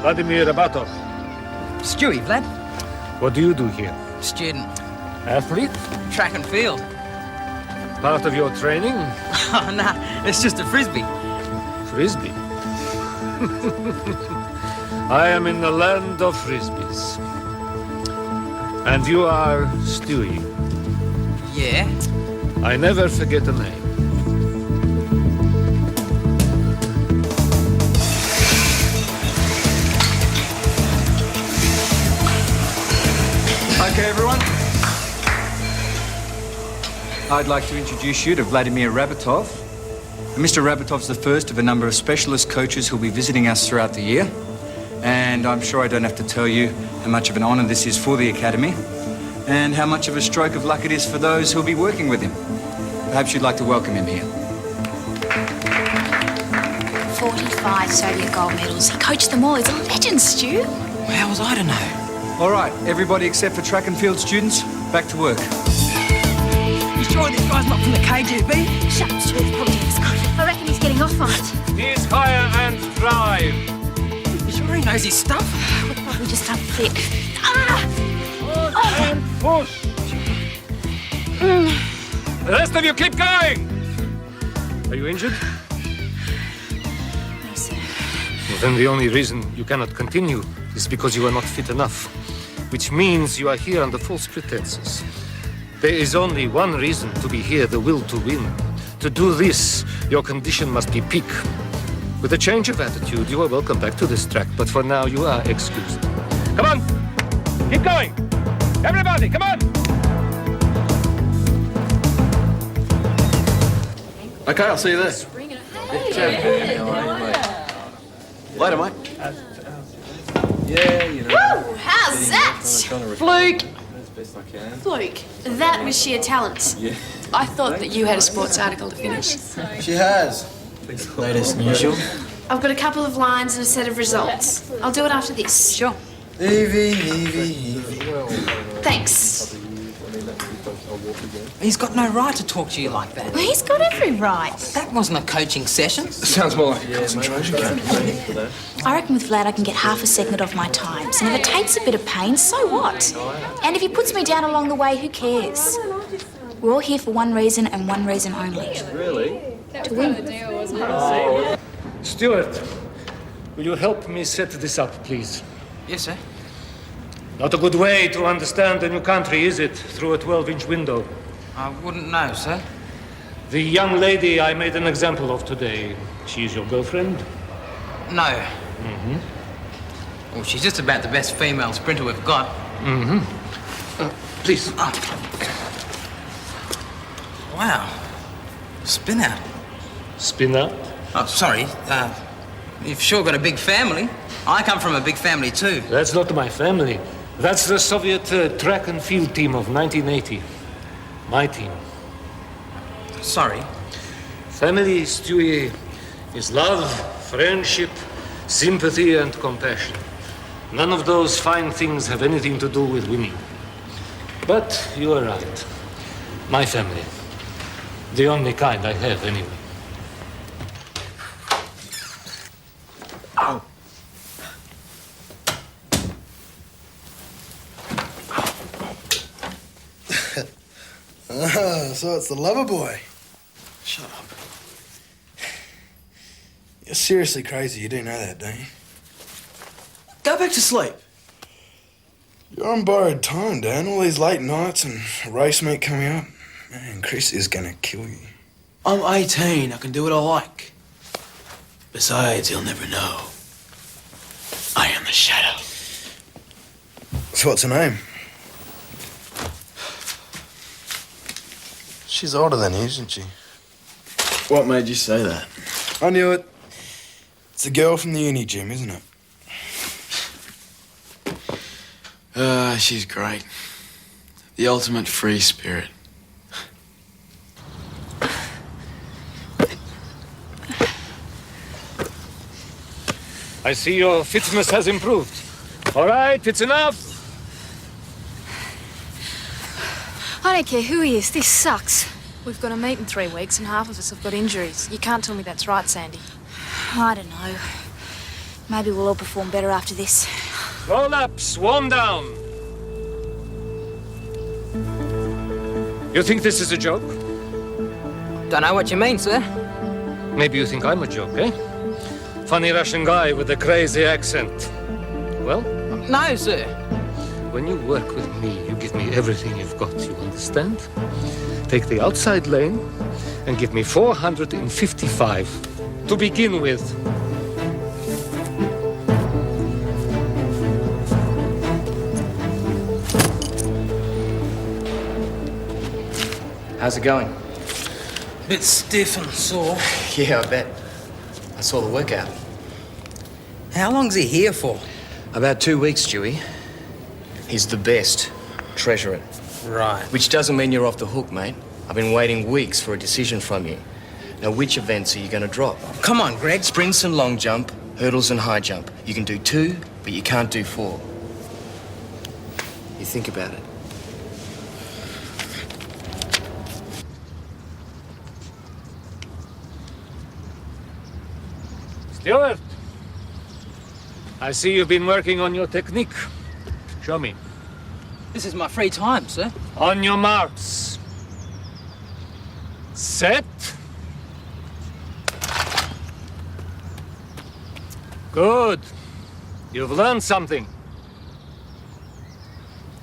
Vladimir Rabatov. Stewie, Vlad. What do you do here? Student. Athlete? Track and field. Part of your training? Oh, nah, it's just a frisbee. Frisbee? I am in the land of frisbees. And you are Stewie. Yeah? I never forget a name. Okay, everyone. I'd like to introduce you to Vladimir Rabatov. Mr. Rabatov's the first of a number of specialist coaches who'll be visiting us throughout the year. And I'm sure I don't have to tell you how much of an honor this is for the Academy and how much of a stroke of luck it is for those who'll be working with him. Perhaps you'd like to welcome him here. 45 Soviet gold medals. He coached them all. He's a legend, Stu. How was I to know? All right, everybody except for track and field students, back to work. You sure this guy's not from the KGB? Shut up, Stu. It's probably his coach. I reckon he's getting off on it. Knees higher and drive. You sure he knows his stuff? We're probably just unfit. Ah! And push. The rest of you keep going. Are you injured? No, sir. Well, then the only reason you cannot continue is because you are not fit enough, which means you are here under false pretenses. There is only one reason to be here, the will to win. To do this, your condition must be peak. With a change of attitude, you are welcome back to this track, but for now you are excused. Come on! Keep going! Everybody, come on! Okay, I'll see you there. Later, mate. Yeah, you know. Woo! How's that? Fluke! As best I can. Fluke, that was sheer talent. Yeah. I thought that you had a sports article to finish. She has. Latest than usual. I've got a couple of lines and a set of results. I'll do it after this. Sure. Evie. Thanks. He's got no right to talk to you like that. Well, he's got every right. That wasn't a coaching session. Sounds more like a concentration camp. I reckon with Vlad I can get half a second off my times. And if it takes a bit of pain, so what? And if he puts me down along the way, who cares? We're all here for one reason and one reason only. Really? To win. Stuart, will you help me set this up, please? Yes, sir. Not a good way to understand a new country, is it? Through a 12-inch window. I wouldn't know, sir. The young lady I made an example of today, she's your girlfriend? No. Well, she's just about the best female sprinter we've got. Please. Wow. Spin out. Spin out. Oh, sorry. You've sure got a big family. I come from a big family, too. That's not my family. That's the Soviet track and field team of 1980. My team. Sorry. Family, Stewie, is love, friendship, sympathy, and compassion. None of those fine things have anything to do with winning. But you are right. My family. The only kind I have, anyway. So it's the lover boy. Shut up. You're seriously crazy. You do know that, don't you? Go back to sleep. You're on borrowed time, Dan. All these late nights and a race meet coming up. Man, Chris is gonna kill you. I'm 18. I can do what I like. Besides, he'll never know. I am the Shadow. So what's her name? She's older than he, isn't she? What made you say that? I knew it. It's the girl from the uni gym, isn't it? She's great. The ultimate free spirit. I see your fitness has improved. All right, it's enough. I don't care who he is. This sucks. We've got a meet in 3 weeks and half of us have got injuries. You can't tell me that's right, Sandy. I don't know. Maybe we'll all perform better after this. Roll ups, warm down. You think this is a joke? Don't know what you mean, sir. Maybe you think I'm a joke, eh? Funny Russian guy with a crazy accent. Well, No, sir. when you work with me, you give me everything you've got, you understand? Take the outside lane and give me 455 to begin with. How's it going? Bit stiff and sore. Yeah, I bet. I saw the workout. How long's he here for? About 2 weeks, Stewie. He's the best. Treasure it. Right. Which doesn't mean you're off the hook, mate. I've been waiting weeks for a decision from you. Now, which events are you going to drop? Come on, Greg. Sprints and long jump, hurdles and high jump. You can do 2, but you can't do 4. You think about it. Stuart, I see you've been working on your technique. Show me. This is my free time, sir. On your marks. Set. Good. You've learned something.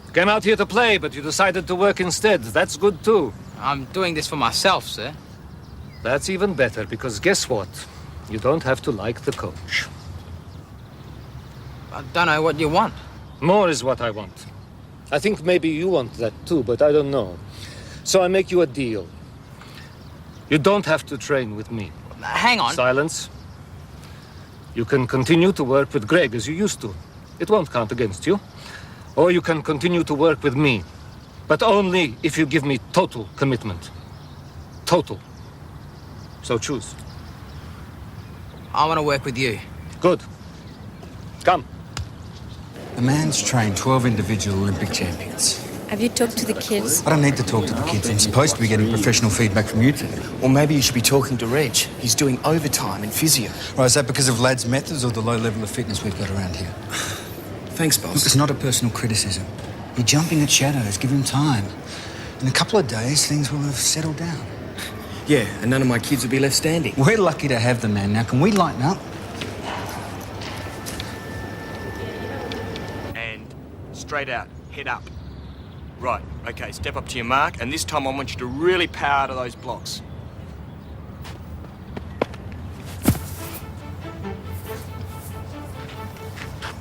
You came out here to play, but you decided to work instead. That's good too. I'm doing this for myself, sir. That's even better, because guess what? You don't have to like the coach. I don't know what you want. More is what I want. I think maybe you want that too, but I don't know. So I make you a deal. You don't have to train with me. Hang on. Silence. You can continue to work with Greg as you used to. It won't count against you. Or you can continue to work with me. But only if you give me total commitment. Total. So choose. I want to work with you. Good. Come. The man's trained 12 individual Olympic champions. Have you talked to the kids? I don't need to talk to the kids. I'm supposed to be getting professional feedback from you two. Or maybe you should be talking to Reg. He's doing overtime in physio. Right, is that because of Lad's methods or the low level of fitness we've got around here? Thanks, Look, boss. it's not a personal criticism. You're jumping at shadows. Give him time. In a couple of days, things will have settled down. Yeah, and none of my kids will be left standing. We're lucky to have the man. Now, can we lighten up? And straight out, head up. Right, okay, step up to your mark, and this time I want you to really power out of those blocks.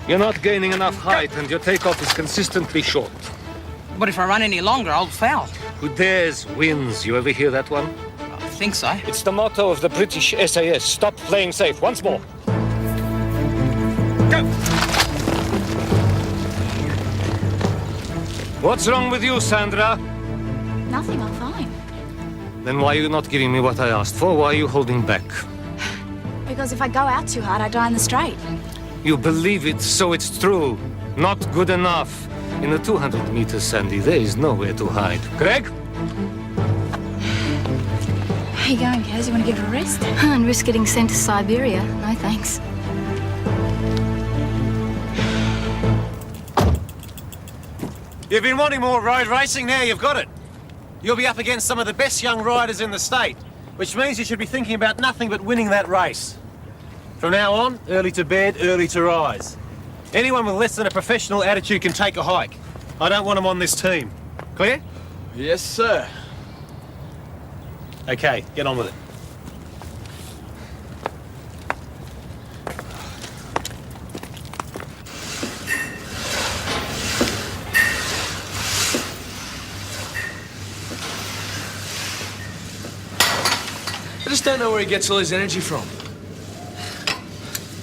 You're not gaining enough height, and your takeoff is consistently short. But if I run any longer, I'll foul. Who dares wins. You ever hear that one? I think so. It's the motto of the British SAS. Stop playing safe. Once more. Go! What's wrong with you, Sandra? Nothing, I'm fine. Then why are you not giving me what I asked for? Why are you holding back? Because if I go out too hard, I die in the straight. You believe it, so it's true. Not good enough. In the 200 meters, Sandy, there is nowhere to hide. Greg? Where are you going, Kaz? You want to get a rest? And risk getting sent to Siberia. No thanks. You've been wanting more road racing, now you've got it. You'll be up against some of the best young riders in the state, which means you should be thinking about nothing but winning that race. From now on, early to bed, early to rise. Anyone with less than a professional attitude can take a hike. I don't want them on this team. Clear? Yes, sir. Okay, get on with it. I just don't know where he gets all his energy from.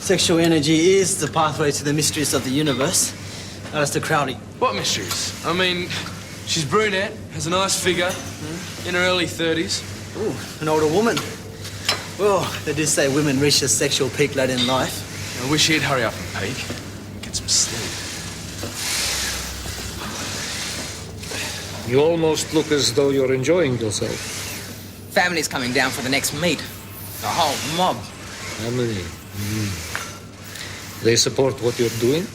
Sexual energy is the pathway to the mysteries of the universe. Alistair Crowley. What mysteries? I mean, she's brunette, has a nice figure, in her early 30s. Ooh, an older woman. Well, they do say women reach their sexual peak late in life. I wish he'd hurry up and peak. Get some sleep. You almost look as though you're enjoying yourself. Family's coming down for the next meet. The whole mob. Family. They support what you're doing?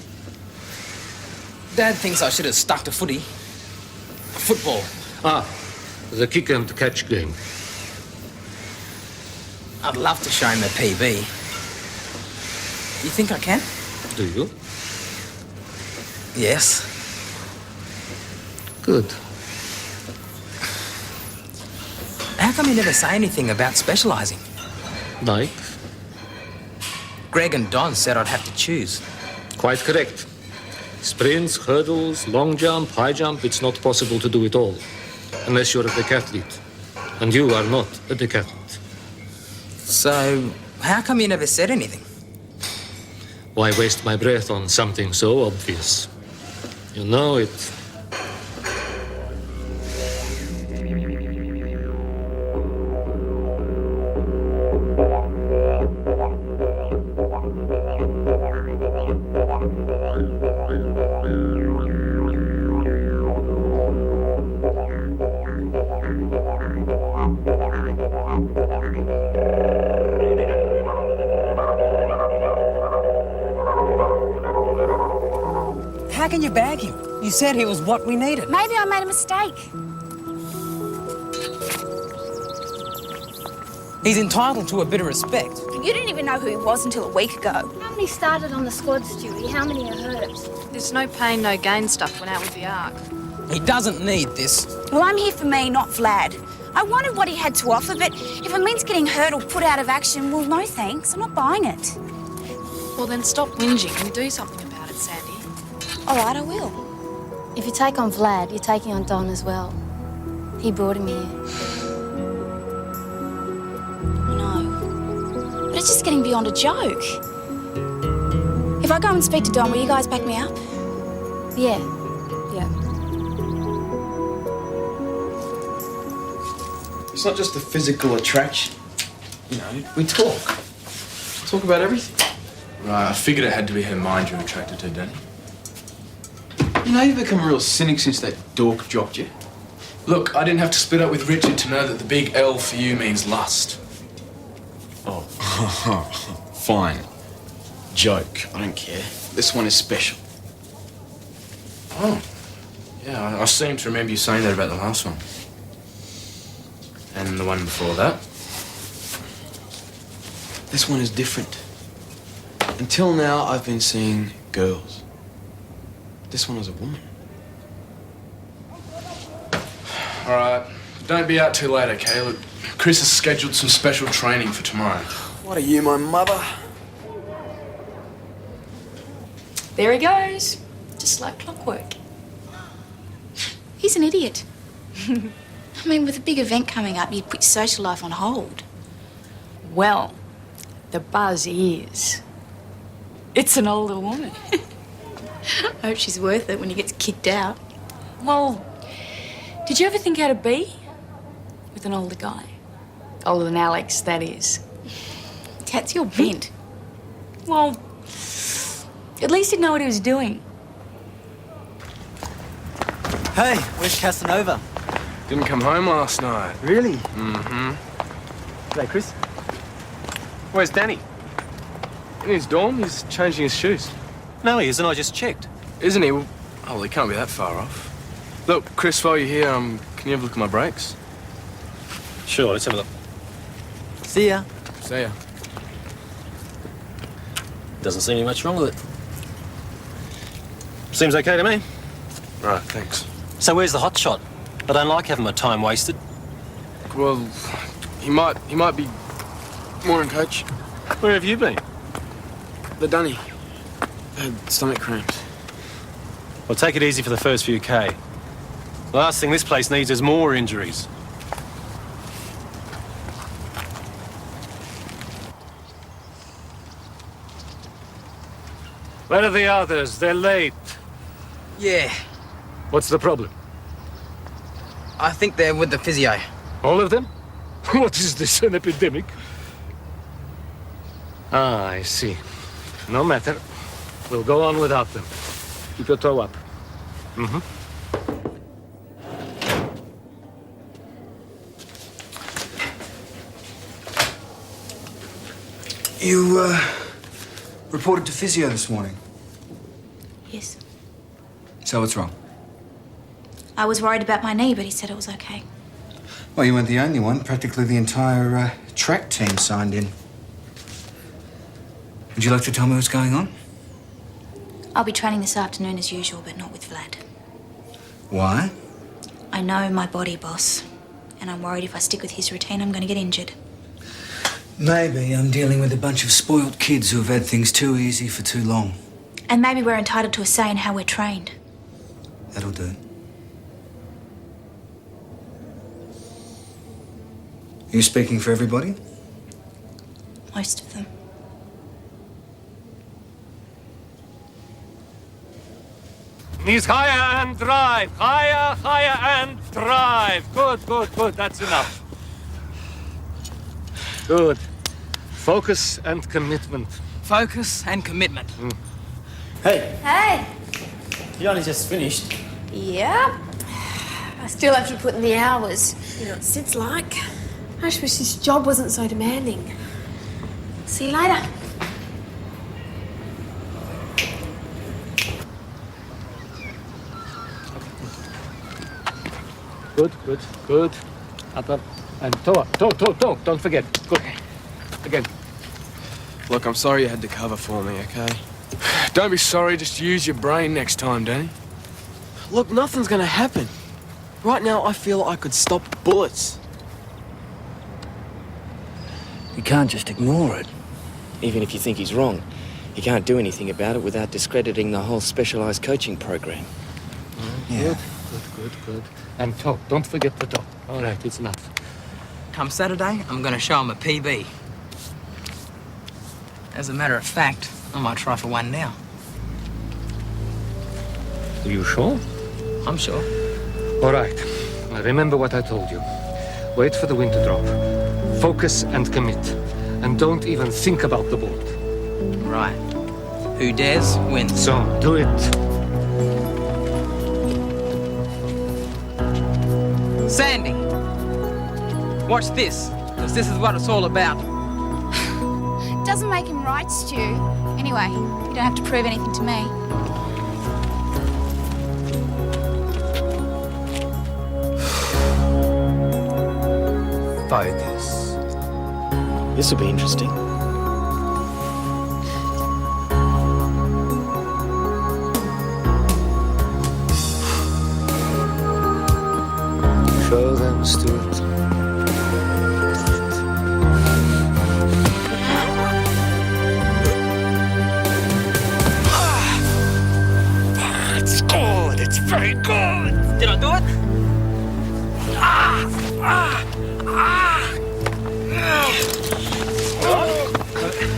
Dad thinks I should have stuck to footy. Football. Ah, the kick and catch game. I'd love to show him a PB. You think I can? Do you? Yes. Good. How come you never say anything about specialising? Like? Greg and Don said I'd have to choose. Quite correct. Sprints, hurdles, long jump, high jump, it's not possible to do it all. Unless you're a decathlete. And you are not a decathlete. So, how come you never said anything? Why waste my breath on something so obvious? You know it. How can you bag him? You said he was what we needed. Maybe I made a mistake. He's entitled to a bit of respect. You didn't even know who he was until a week ago. How many started on the squad, Stewie? How many are hurt? This no pain, no gain stuff went out with the Ark. He doesn't need this. Well, I'm here for me, not Vlad. I wanted what he had to offer, but if it means getting hurt or put out of action, well, no thanks. I'm not buying it. Well, then stop whinging and do something about it, Sandy. All right, I will. If you take on Vlad, you're taking on Don as well. He brought him here. I know. But it's just getting beyond a joke. If I go and speak to Don, will you guys back me up? Yeah. Yeah. It's not just a physical attraction. You know, we talk. Talk about everything. Right, I figured it had to be her mind you're attracted to, Danny. You know, you've become a real cynic since that dork dropped you. Look, I didn't have to split up with Richard to know that the big L for you means lust. Oh. Fine. Joke. I don't care. This one is special. Oh. Yeah, I seem to remember you saying that about the last one. And the one before that. This one is different. Until now, I've been seeing girls. This one is a woman. All right, don't be out too late, okay? Look, Chris has scheduled some special training for tomorrow. What are you, my mother? There he goes. Just like clockwork. He's an idiot. I mean, with a big event coming up, you'd put your social life on hold. Well, the buzz is... it's an older woman. I hope she's worth it when he gets kicked out. Well, did you ever think how to be with an older guy? Older than Alex, that is. That's your bent. Well, at least he'd know what he was doing. Hey, where's Casanova? Didn't come home last night. Really? Mm-hmm. G'day, Chris. Where's Danny? In his dorm, he's changing his shoes. No, he isn't. I just checked. Isn't he? Oh, he can't be that far off. Look, Chris, while you're here, can you have a look at my brakes? Sure, let's have a look. See ya. See ya. Doesn't seem to be much wrong with it. Seems okay to me. Right, thanks. So where's the hot shot? I don't like having my time wasted. Well, he might be... Morning, Coach. Where have you been? The dunny. Had stomach cramps. Well, take it easy for the first few K. The last thing this place needs is more injuries. Where are the others? They're late. Yeah, What's the problem? I think they're with the physio. All of them? What is this, an epidemic? Ah, I see. No matter. We'll go on without them. Keep your toe up. Mm-hmm. Reported to physio this morning. Yes. So what's wrong? I was worried about my knee, but he said it was okay. Well, you weren't the only one. Practically the entire track team signed in. Would you like to tell me what's going on? I'll be training this afternoon as usual, but not with Vlad. Why? I know my body, boss. And I'm worried if I stick with his routine, I'm going to get injured. Maybe I'm dealing with a bunch of spoiled kids who have had things too easy for too long. And maybe we're entitled to a say in how we're trained. That'll do. Are you speaking for everybody? Most of them. Knees higher and drive. Higher, higher and drive. Good, good, good. That's enough. Good. Focus and commitment. Focus and commitment. Hey, Hey! you only just finished. Yeah. I still have to put in the hours. You know what Sid's like. I just wish this job wasn't so demanding. See you later. Good, good, good. Up. And toe up. Toe. Don't forget. Good. Again. Look, I'm sorry you had to cover for me, okay? Don't be sorry, just use your brain next time, Danny. Look, nothing's gonna happen. Right now, I feel I could stop bullets. You can't just ignore it. Even if you think he's wrong, you can't do anything about it without discrediting the whole specialized coaching program. Yeah. Good. And toe. Don't forget the toe. All right, it's enough. Come Saturday, I'm going to show him a PB. As a matter of fact, I might try for one now. Are you sure? I'm sure. All right. Now remember what I told you. Wait for the wind to drop. Focus and commit. And don't even think about the board. Right. Who dares wins. So, do it. Sandy! Watch this, because this is what it's all about. Doesn't make him right, Stu. Anyway, you don't have to prove anything to me. Focus. This will be interesting. Show them, Stuart. It's good. It's very good. Did I do it?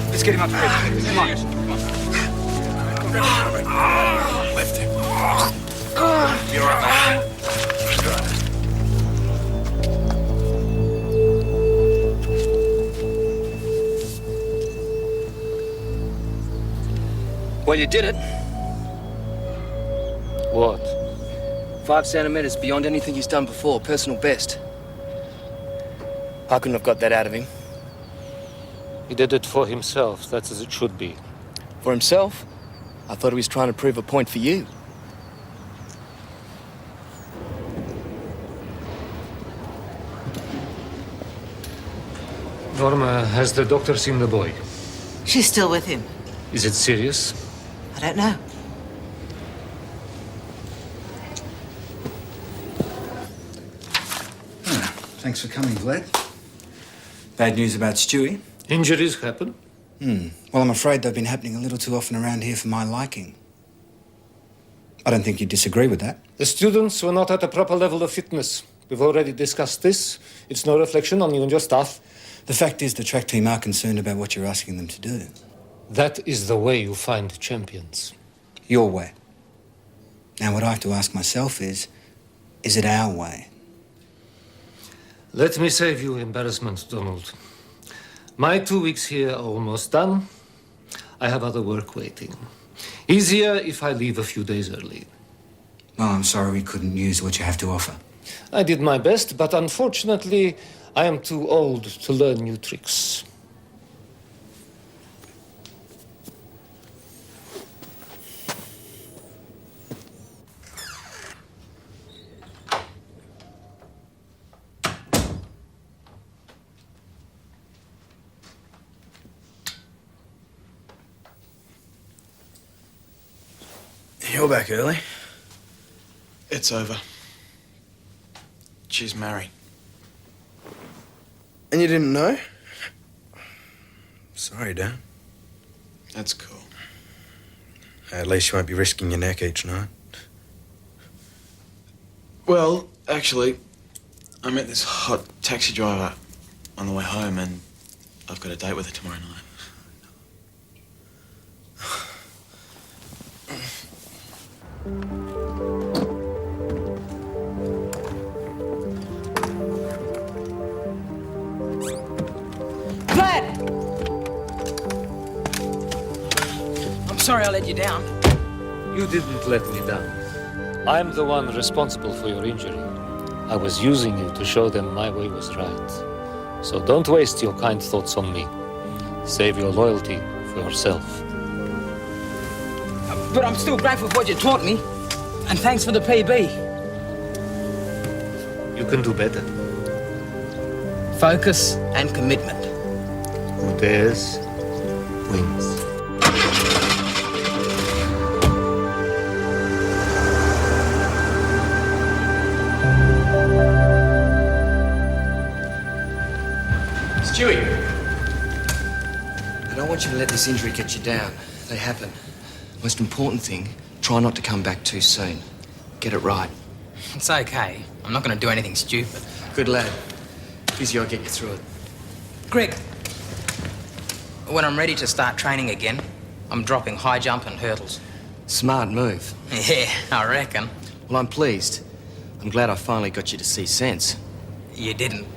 Let's get him up here. Come on. Lift him. You're right. Well, you did it. What? 5 centimeters beyond anything he's done before, personal best. I couldn't have got that out of him. He did it for himself. That's as it should be. For himself, I thought he was trying to prove a point for you. Norma, has the doctor seen the boy? She's still with him. Is it serious? I don't know. Thanks for coming, Vlad. Bad news about Stewie. Injuries happen. Well, I'm afraid they've been happening a little too often around here for my liking. I don't think you disagree with that. The students were not at a proper level of fitness. We've already discussed this. It's no reflection on you and your staff. The fact is the track team are concerned about what you're asking them to do. That is the way you find champions. Your way. Now, what I have to ask myself is it our way? Let me save you embarrassment, Donald. My 2 weeks here are almost done. I have other work waiting. Easier if I leave a few days early. Well, I'm sorry we couldn't use what you have to offer. I did my best, but unfortunately, I am too old to learn new tricks. You're back early. It's over. She's married. And you didn't know? Sorry, Dan. That's cool. At least you won't be risking your neck each night. Well, actually, I met this hot taxi driver on the way home, and I've got a date with her tomorrow night. Vlad! I'm sorry I let you down. You didn't let me down. I'm the one responsible for your injury. I was using you to show them my way was right. So don't waste your kind thoughts on me. Save your loyalty for yourself. But I'm still grateful for what you taught me. And thanks for the PB. You can do better. Focus and commitment. Who dares wins. Stewie! I don't want you to let this injury get you down. They happen. Most important thing, try not to come back too soon. Get it right. It's okay. I'm not going to do anything stupid. Good lad. Physio will get you through it. Greg, when I'm ready to start training again, I'm dropping high jump and hurdles. Smart move. Yeah, I reckon. Well, I'm pleased. I'm glad I finally got you to see sense. You didn't.